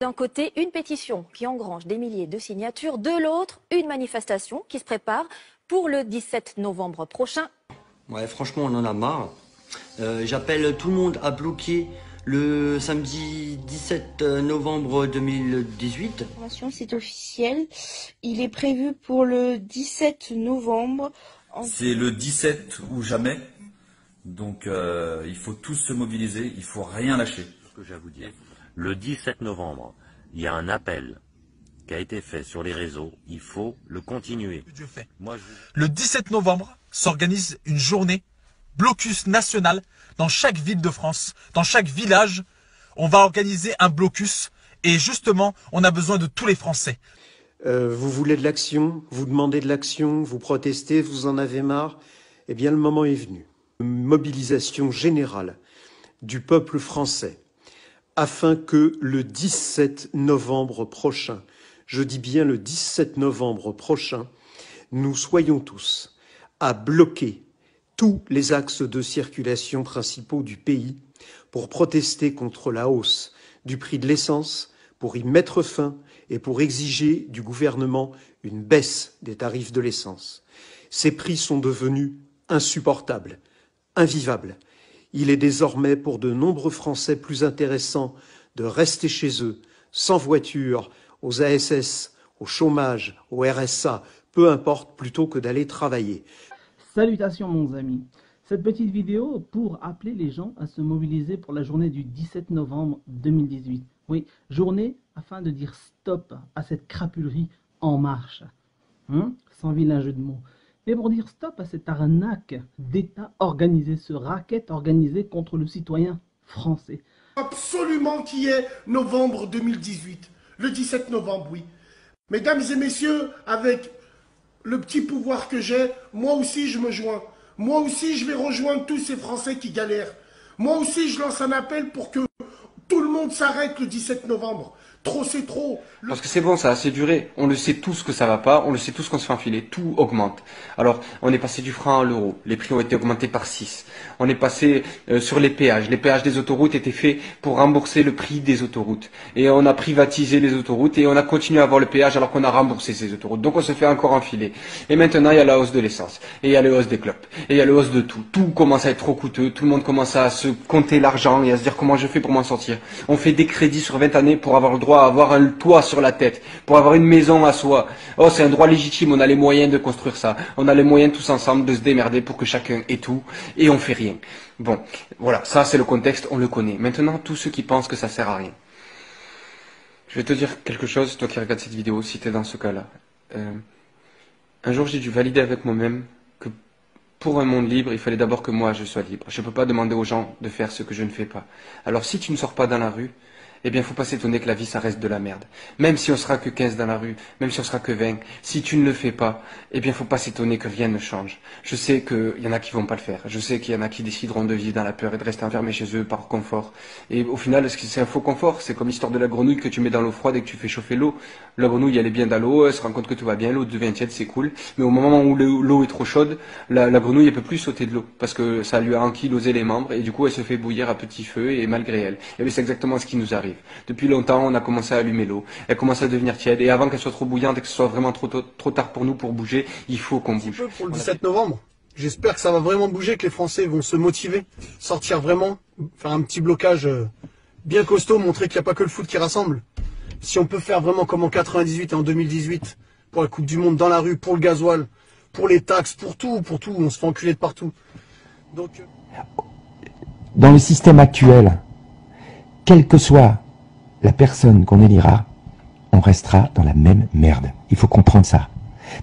D'un côté, une pétition qui engrange des milliers de signatures, de l'autre, une manifestation qui se prépare pour le 17 novembre prochain. Ouais, franchement, on en a marre. J'appelle tout le monde à bloquer le samedi 17 novembre 2018. C'est officiel. Il est prévu pour le 17 novembre. C'est le 17 ou jamais. Donc il faut tous se mobiliser, il faut rien lâcher. Ce que j'ai à vous dire. Le 17 novembre, il y a un appel qui a été fait sur les réseaux. Il faut le continuer. Le 17 novembre s'organise une journée blocus national dans chaque ville de France, dans chaque village. On va organiser un blocus et justement, on a besoin de tous les Français. Vous voulez de l'action, vous demandez de l'action, vous protestez, vous en avez marre. Eh bien, le moment est venu. Une mobilisation générale du peuple français afin que le 17 novembre prochain, je dis bien le 17 novembre prochain, nous soyons tous à bloquer tous les axes de circulation principaux du pays pour protester contre la hausse du prix de l'essence, pour y mettre fin et pour exiger du gouvernement une baisse des tarifs de l'essence. Ces prix sont devenus insupportables, invivables. Il est désormais pour de nombreux Français plus intéressant de rester chez eux, sans voiture, aux ASS, au chômage, au RSA, peu importe, plutôt que d'aller travailler. Salutations mon ami. Cette petite vidéo pour appeler les gens à se mobiliser pour la journée du 17 novembre 2018. Oui, journée afin de dire stop à cette crapulerie en marche. Sans vilain jeu de mots. Mais pour dire stop à cette arnaque d'État organisé, ce racket organisé contre le citoyen français. Absolument qui est novembre 2018. Le 17 novembre, oui. Mesdames et messieurs, avec le petit pouvoir que j'ai, moi aussi je me joins. Moi aussi je vais rejoindre tous ces Français qui galèrent. Moi aussi je lance un appel pour que tout le monde s'arrête le 17 novembre. Trop c'est trop. Parce que c'est bon, ça a assez duré. On le sait tous que ça va pas, on le sait tous qu'on se fait enfiler. Tout augmente. Alors, on est passé du franc à l'euro. Les prix ont été augmentés par 6. On est passé sur les péages. Les péages des autoroutes étaient faits pour rembourser le prix des autoroutes. Et on a privatisé les autoroutes et on a continué à avoir le péage alors qu'on a remboursé ces autoroutes. Donc on se fait encore enfiler. Et maintenant, il y a la hausse de l'essence. Et il y a la hausse des clopes. Et il y a la hausse de tout. Tout commence à être trop coûteux. Tout le monde commence à se compter l'argent et à se dire comment je fais pour m'en sortir. On fait des crédits sur 20 années pour avoir le droit à avoir un toit sur la tête, pour avoir une maison à soi. Oh, c'est un droit légitime, on a les moyens de construire ça. On a les moyens tous ensemble de se démerder pour que chacun ait tout, et on fait rien. Bon, voilà, ça c'est le contexte, on le connaît. Maintenant, tous ceux qui pensent que ça sert à rien. Je vais te dire quelque chose, toi qui regardes cette vidéo, si tu es dans ce cas-là. Un jour, j'ai dû valider avec moi-même que pour un monde libre, il fallait d'abord que moi je sois libre. Je ne peux pas demander aux gens de faire ce que je ne fais pas. Alors si tu ne sors pas dans la rue, eh bien, faut pas s'étonner que la vie, ça reste de la merde. Même si on sera que 15 dans la rue, même si on sera que 20, si tu ne le fais pas, eh bien, faut pas s'étonner que rien ne change. Je sais qu'il y en a qui vont pas le faire. Je sais qu'il y en a qui décideront de vivre dans la peur et de rester enfermés chez eux par confort. Et au final, c'est un faux confort. C'est comme l'histoire de la grenouille que tu mets dans l'eau froide et que tu fais chauffer l'eau. La grenouille, elle est bien dans l'eau, elle se rend compte que tout va bien, l'eau devient tiède, c'est cool. Mais au moment où l'eau est trop chaude, la grenouille, elle peut plus sauter de l'eau parce que ça lui a ankylosé les membres et du coup, elle se fait bouillir à petit feu et malgré elle. Et bien, c'est exactement ce qui nous arrive. Depuis longtemps, on a commencé à allumer l'eau. Elle commence à devenir tiède. Et avant qu'elle soit trop bouillante et que ce soit vraiment trop tard pour nous pour bouger, il faut qu'on bouge. Pour le 17 novembre, j'espère que ça va vraiment bouger, que les Français vont se motiver, sortir vraiment, faire un petit blocage bien costaud, montrer qu'il n'y a pas que le foot qui rassemble. Si on peut faire vraiment comme en 98 et en 2018, pour la Coupe du Monde, dans la rue, pour le gasoil, pour les taxes, pour tout, on se fait enculer de partout. Donc, dans le système actuel, quelle que soit la personne qu'on élira, on restera dans la même merde. Il faut comprendre ça.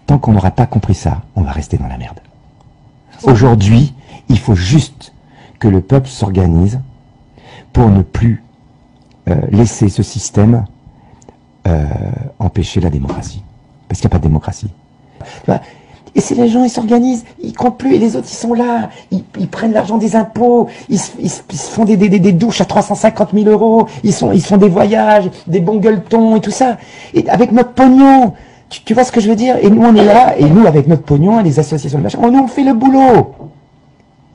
Tant qu'on n'aura pas compris ça, on va rester dans la merde. Aujourd'hui, il faut juste que le peuple s'organise pour ne plus laisser ce système empêcher la démocratie. Parce qu'il n'y a pas de démocratie. Et si les gens ils s'organisent, ils comptent plus, et les autres ils sont là, ils prennent l'argent des impôts, ils se font des douches à 350 000 euros, ils font des voyages, des bons gueuletons et tout ça. Et avec notre pognon, tu vois ce que je veux dire? Et nous on est là, et nous avec notre pognon, les associations de machin, nous on fait le boulot.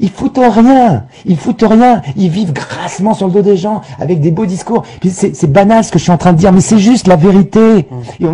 Ils foutent rien. Ils foutent rien. Ils vivent grassement sur le dos des gens avec des beaux discours. Puis c'est banal ce que je suis en train de dire, mais c'est juste la vérité. Et